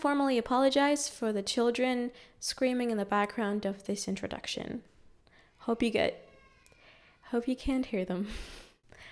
formally apologize for the children screaming in the background of this introduction. Hope you can't hear them.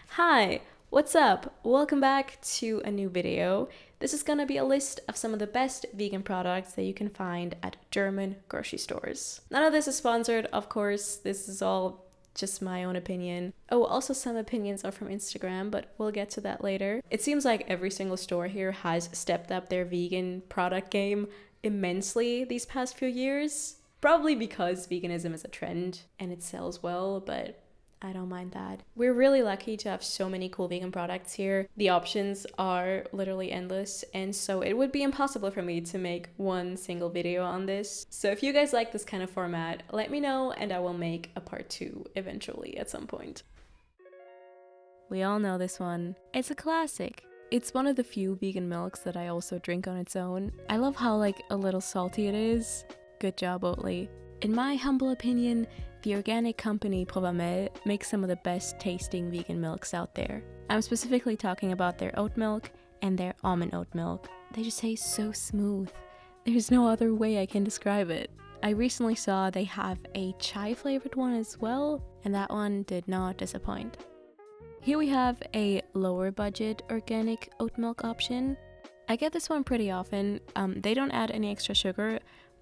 Hi, what's up? Welcome back to a new video. This is gonna be a list of some of the best vegan products that you can find at German grocery stores. None of this is sponsored, of course. This is all just my own opinion. Oh, also some opinions are from Instagram, but we'll get to that later. It seems like every single store here has stepped up their vegan product game immensely these past few years. Probably because veganism is a trend and it sells well, but I don't mind that. We're really lucky to have so many cool vegan products here. The options are literally endless, and so it would be impossible for me to make one single video on this. So if you guys like this kind of format, let me know and I will make a part 2 eventually at some point. We all know this one. It's a classic. It's one of the few vegan milks that I also drink on its own. I love how a little salty it is. Good job, Oatly. In my humble opinion, the organic company Provamel makes some of the best tasting vegan milks out there. I'm specifically talking about their oat milk and their almond oat milk. They just taste so smooth. There's no other way I can describe it. I recently saw they have a chai flavored one as well, and that one did not disappoint. Here we have a lower budget organic oat milk option. I get this one pretty often. They don't add any extra sugar,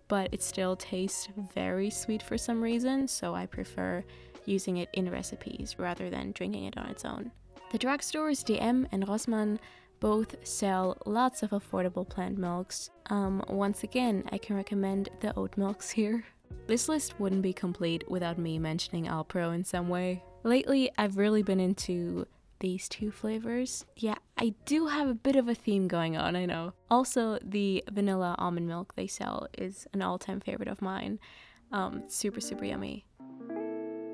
but it still tastes very sweet for some reason, so I prefer using it in recipes rather than drinking it on its own. The drugstores DM and Rossmann both sell lots of affordable plant milks. Once again, I can recommend the oat milks here. This list wouldn't be complete without me mentioning Alpro in some way. Lately, I've really been into these two flavors. Yeah, I do have a bit of a theme going on, I know. Also, the vanilla almond milk they sell is an all-time favorite of mine. Super yummy.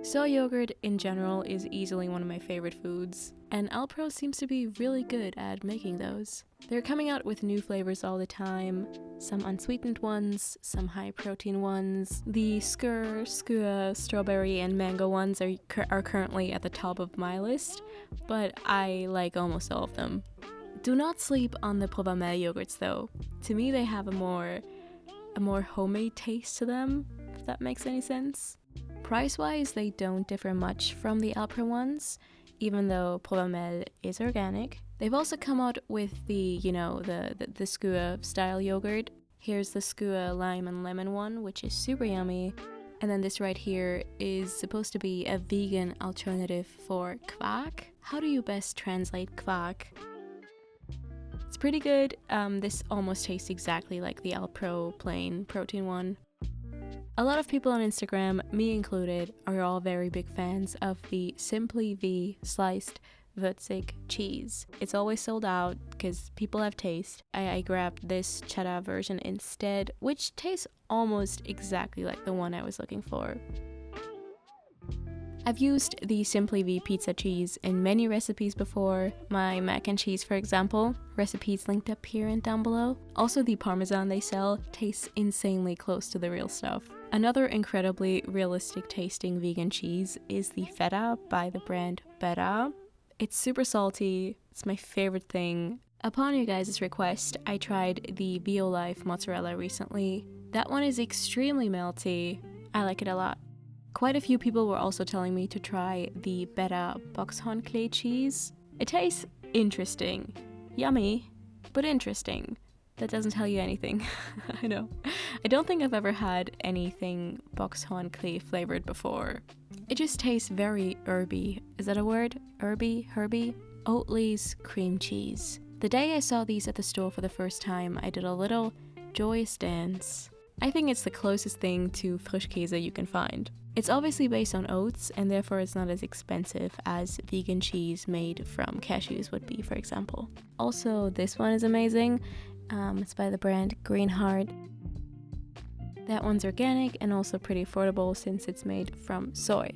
Soy yogurt in general is easily one of my favorite foods, and Alpro seems to be really good at making those. They're coming out with new flavors all the time, some unsweetened ones, some high protein ones. The skua, strawberry, and mango ones are currently at the top of my list, but I like almost all of them. Do not sleep on the Provamel yogurts though. To me they have a more homemade taste to them, if that makes any sense. Price-wise, they don't differ much from the Alpro ones, even though Provamel is organic. They've also come out with the skua style yogurt. Here's the skua lime and lemon one, which is super yummy. And then this right here is supposed to be a vegan alternative for kvark. How do you best translate kvark? It's pretty good. This almost tastes exactly like the Alpro plain protein one. A lot of people on Instagram, me included, are all very big fans of the Simply V sliced Würzig cheese. It's always sold out because people have taste. I grabbed this cheddar version instead, which tastes almost exactly like the one I was looking for. I've used the Simply V pizza cheese in many recipes before, my mac and cheese for example, recipes linked up here and down below. Also the parmesan they sell tastes insanely close to the real stuff. Another incredibly realistic tasting vegan cheese is the feta by the brand Beta. It's super salty, it's my favorite thing. Upon you guys' request, I tried the Violife mozzarella recently. That one is extremely melty, I like it a lot. Quite a few people were also telling me to try the Beta Boxhornklee cheese. It tastes interesting. Yummy, but interesting. That doesn't tell you anything. I know. I don't think I've ever had anything Boxhornklee flavored before. It just tastes very herby. Is that a word? Herby? Oatly's cream cheese. The day I saw these at the store for the first time, I did a little joyous dance. I think it's the closest thing to Frischkäse you can find. It's obviously based on oats, and therefore it's not as expensive as vegan cheese made from cashews would be, for example. Also, this one is amazing. It's by the brand Greenheart. That one's organic and also pretty affordable since it's made from soy.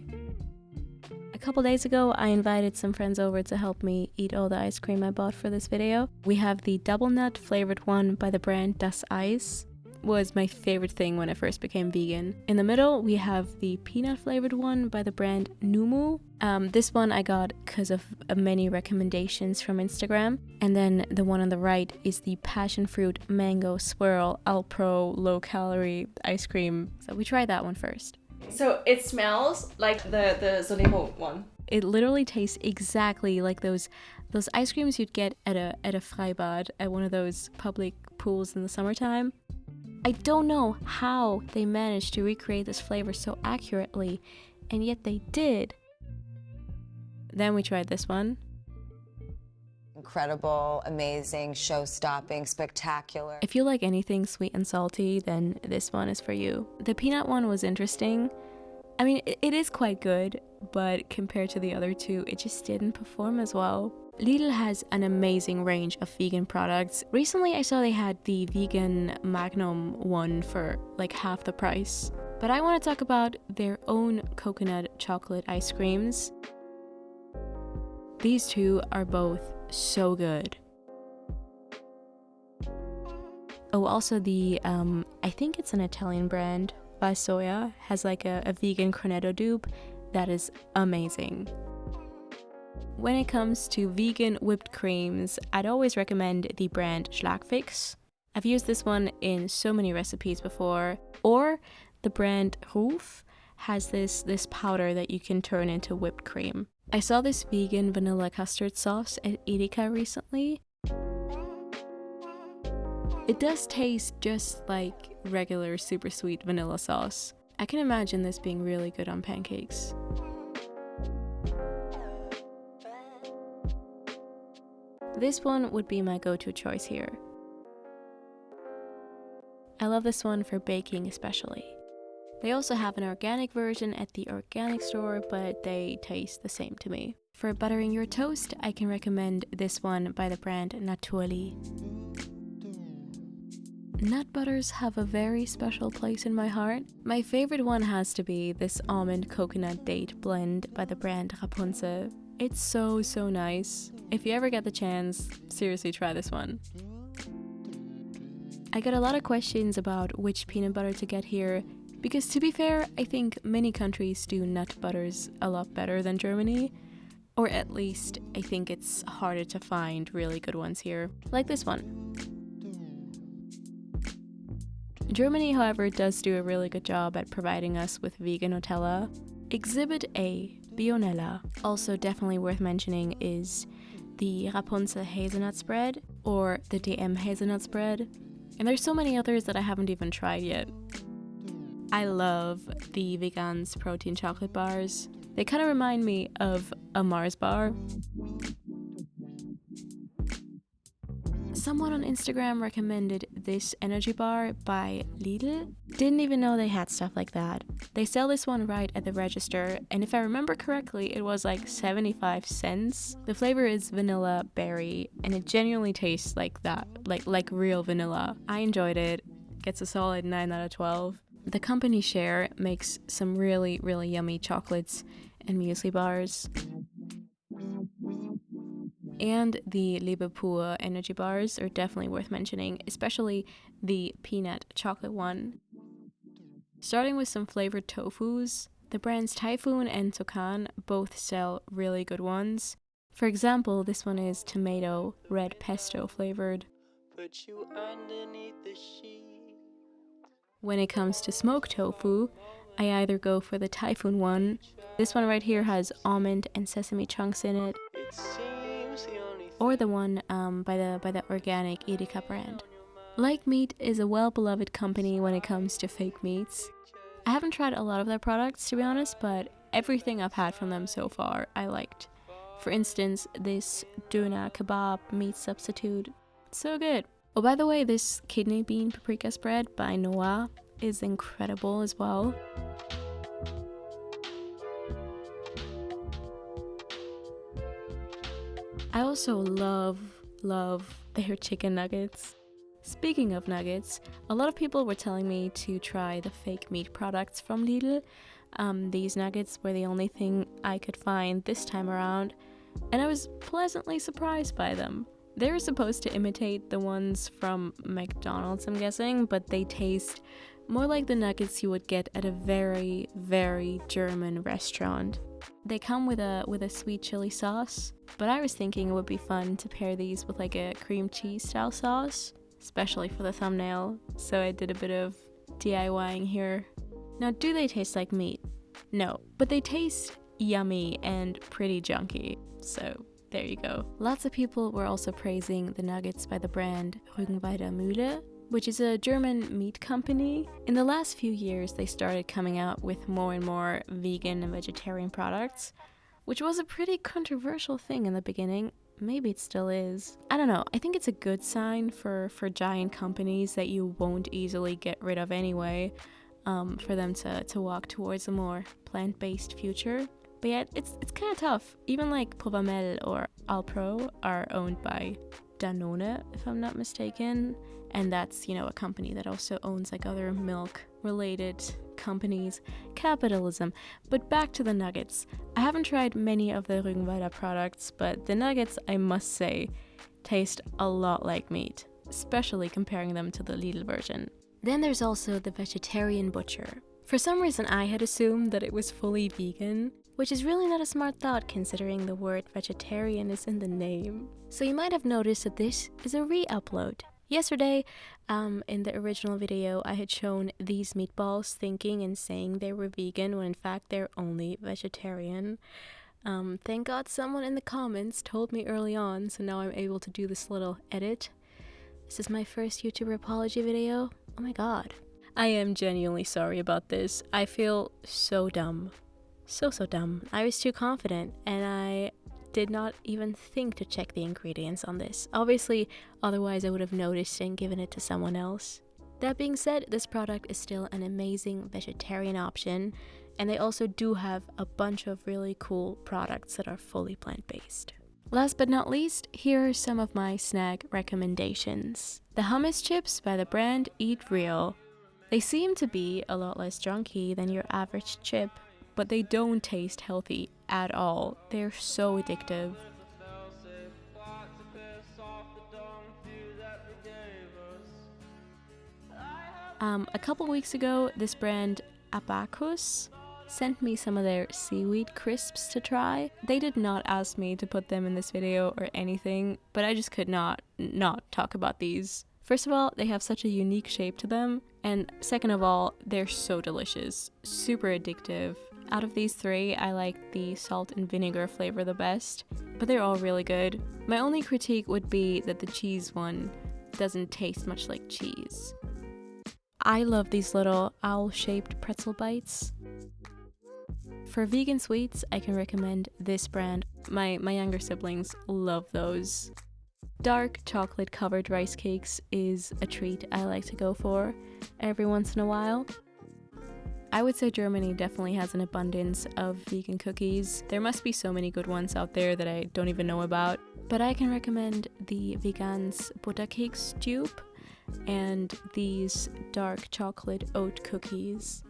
A couple days ago, I invited some friends over to help me eat all the ice cream I bought for this video. We have the double nut flavored one by the brand Das Eis. was my favorite thing when I first became vegan. In the middle, we have the peanut flavored one by the brand Numu. This one I got because of many recommendations from Instagram. And then the one on the right is the passion fruit mango swirl Alpro low calorie ice cream. So we tried that one first. So it smells like the Zonebo one. It literally tastes exactly like those ice creams you'd get at a Freibad, at one of those public pools in the summertime. I don't know how they managed to recreate this flavor so accurately, and yet they did. Then we tried this one. Incredible, amazing, show-stopping, spectacular. If you like anything sweet and salty, then this one is for you. The peanut one was interesting. I mean, it is quite good, but compared to the other two, it just didn't perform as well. Lidl has an amazing range of vegan products. Recently, I saw they had the vegan Magnum one for like half the price. But I want to talk about their own coconut chocolate ice creams. These two are both so good. Oh, also the, I think it's an Italian brand, Valsoia, has like a vegan cornetto dupe that is amazing. When it comes to vegan whipped creams, I'd always recommend the brand Schlagfix. I've used this one in so many recipes before. Or the brand Ruf has this powder that you can turn into whipped cream. I saw this vegan vanilla custard sauce at Edeka recently. It does taste just like regular super sweet vanilla sauce. I can imagine this being really good on pancakes. This one would be my go-to choice here. I love this one for baking especially. They also have an organic version at the organic store, but they taste the same to me. For buttering your toast, I can recommend this one by the brand Naturli. Nut butters have a very special place in my heart. My favorite one has to be this almond coconut date blend by the brand Rapunzel. It's so nice. If you ever get the chance, seriously try this one. I get a lot of questions about which peanut butter to get here, because to be fair, I think many countries do nut butters a lot better than Germany. Or at least, I think it's harder to find really good ones here, like this one. Germany, however, does do a really good job at providing us with vegan Nutella. Exhibit A, Bionella. Also definitely worth mentioning is the Rapunzel hazelnut spread or the DM hazelnut spread. And there's so many others that I haven't even tried yet. I love the Vegan's protein chocolate bars. They kind of remind me of a Mars bar. Someone on Instagram recommended this energy bar by Lidl. Didn't even know they had stuff like that. They sell this one right at the register, and if I remember correctly, it was like 75 cents. The flavor is vanilla berry, and it genuinely tastes like that, like real vanilla. I enjoyed it. Gets a solid 9 out of 12. The company Share makes some really yummy chocolates and muesli bars. And the Liebe Pur energy bars are definitely worth mentioning, especially the peanut chocolate one. Starting with some flavored tofus, the brands Typhoon and Tokan both sell really good ones. For example, this one is tomato red pesto flavored. When it comes to smoked tofu, I either go for the Typhoon one. This one right here has almond and sesame chunks in it. Or the one by the organic Edeka brand. Like Meat is a well-beloved company when it comes to fake meats. I haven't tried a lot of their products, to be honest, but everything I've had from them so far I liked. For instance, this Döner kebab meat substitute. So good. Oh, by the way, this kidney bean paprika spread by Noah is incredible as well. I also love their chicken nuggets. Speaking of nuggets, a lot of people were telling me to try the fake meat products from Lidl. These nuggets were the only thing I could find this time around, and I was pleasantly surprised by them. They're supposed to imitate the ones from McDonald's, I'm guessing, but they taste more like the nuggets you would get at a very, very German restaurant. They come with a sweet chili sauce, but I was thinking it would be fun to pair these with like a cream cheese style sauce, especially for the thumbnail, so I did a bit of DIYing here. Now, do they taste like meat? No, but they taste yummy and pretty junky, so there you go. Lots of people were also praising the nuggets by the brand Rügenwalder Mühle, which is a German meat company. In the last few years, they started coming out with more and more vegan and vegetarian products, which was a pretty controversial thing in the beginning. Maybe it still is. I don't know. I think it's a good sign for giant companies that you won't easily get rid of anyway, for them to walk towards a more plant-based future. But yet, it's kind of tough. Even like Provamel or Alpro are owned by Danone, if I'm not mistaken. And that's, you know, a company that also owns like other milk-related companies. Capitalism. But back to the nuggets. I haven't tried many of the Rügenwalder products, but the nuggets, I must say, taste a lot like meat, especially comparing them to the Lidl version. Then there's also the vegetarian butcher. For some reason, I had assumed that it was fully vegan, which is really not a smart thought considering the word vegetarian is in the name. So you might have noticed that this is a re-upload. Yesterday, in the original video, I had shown these meatballs thinking and saying they were vegan when in fact they're only vegetarian. Thank God someone in the comments told me early on, so now I'm able to do this little edit. This is my first YouTuber apology video. Oh my god. I am genuinely sorry about this. I feel so dumb. So dumb. I was too confident and I did not even think to check the ingredients on this. Obviously, otherwise I would have noticed and given it to someone else. That being said, this product is still an amazing vegetarian option, and they also do have a bunch of really cool products that are fully plant-based. Last but not least, here are some of my snack recommendations. The hummus chips by the brand Eat Real. They seem to be a lot less junky than your average chip, but they don't taste healthy at all. They're so addictive. A couple weeks ago, this brand Abacus sent me some of their seaweed crisps to try. They did not ask me to put them in this video or anything, but I just could not talk about these. First of all, they have such a unique shape to them, and second of all, they're so delicious, super addictive. Out of these three, I like the salt and vinegar flavor the best, but they're all really good. My only critique would be that the cheese one doesn't taste much like cheese. I love these little owl-shaped pretzel bites. For vegan sweets, I can recommend this brand. My younger siblings love those. Dark chocolate covered rice cakes is a treat I like to go for every once in a while. I would say Germany definitely has an abundance of vegan cookies. There must be so many good ones out there that I don't even know about. But I can recommend the Vegans Butterkeks dupe and these dark chocolate oat cookies.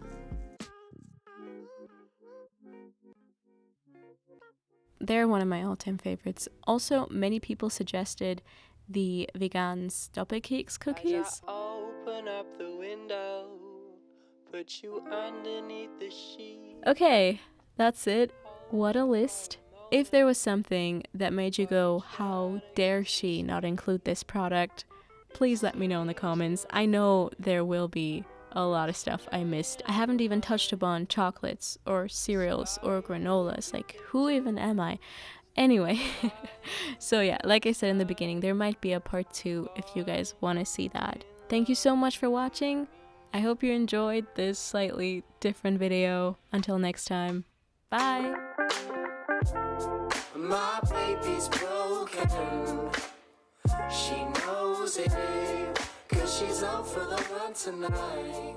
They're one of my all-time favorites. Also, many people suggested the Vegans Doppelkeks cookies. As I open up the window, put you underneath the sheet. Okay, that's it. What a list. If there was something that made you go, how dare she not include this product, please let me know in the comments. I know there will be a lot of stuff I missed. I haven't even touched upon chocolates or cereals or granolas. Like, who even am I? Anyway, so yeah, like I said in the beginning, there might be a part 2 if you guys want to see that. Thank you so much for watching. I hope you enjoyed this slightly different video. Until next time, bye! My baby's broken. She knows it, 'cause she's out for the run tonight.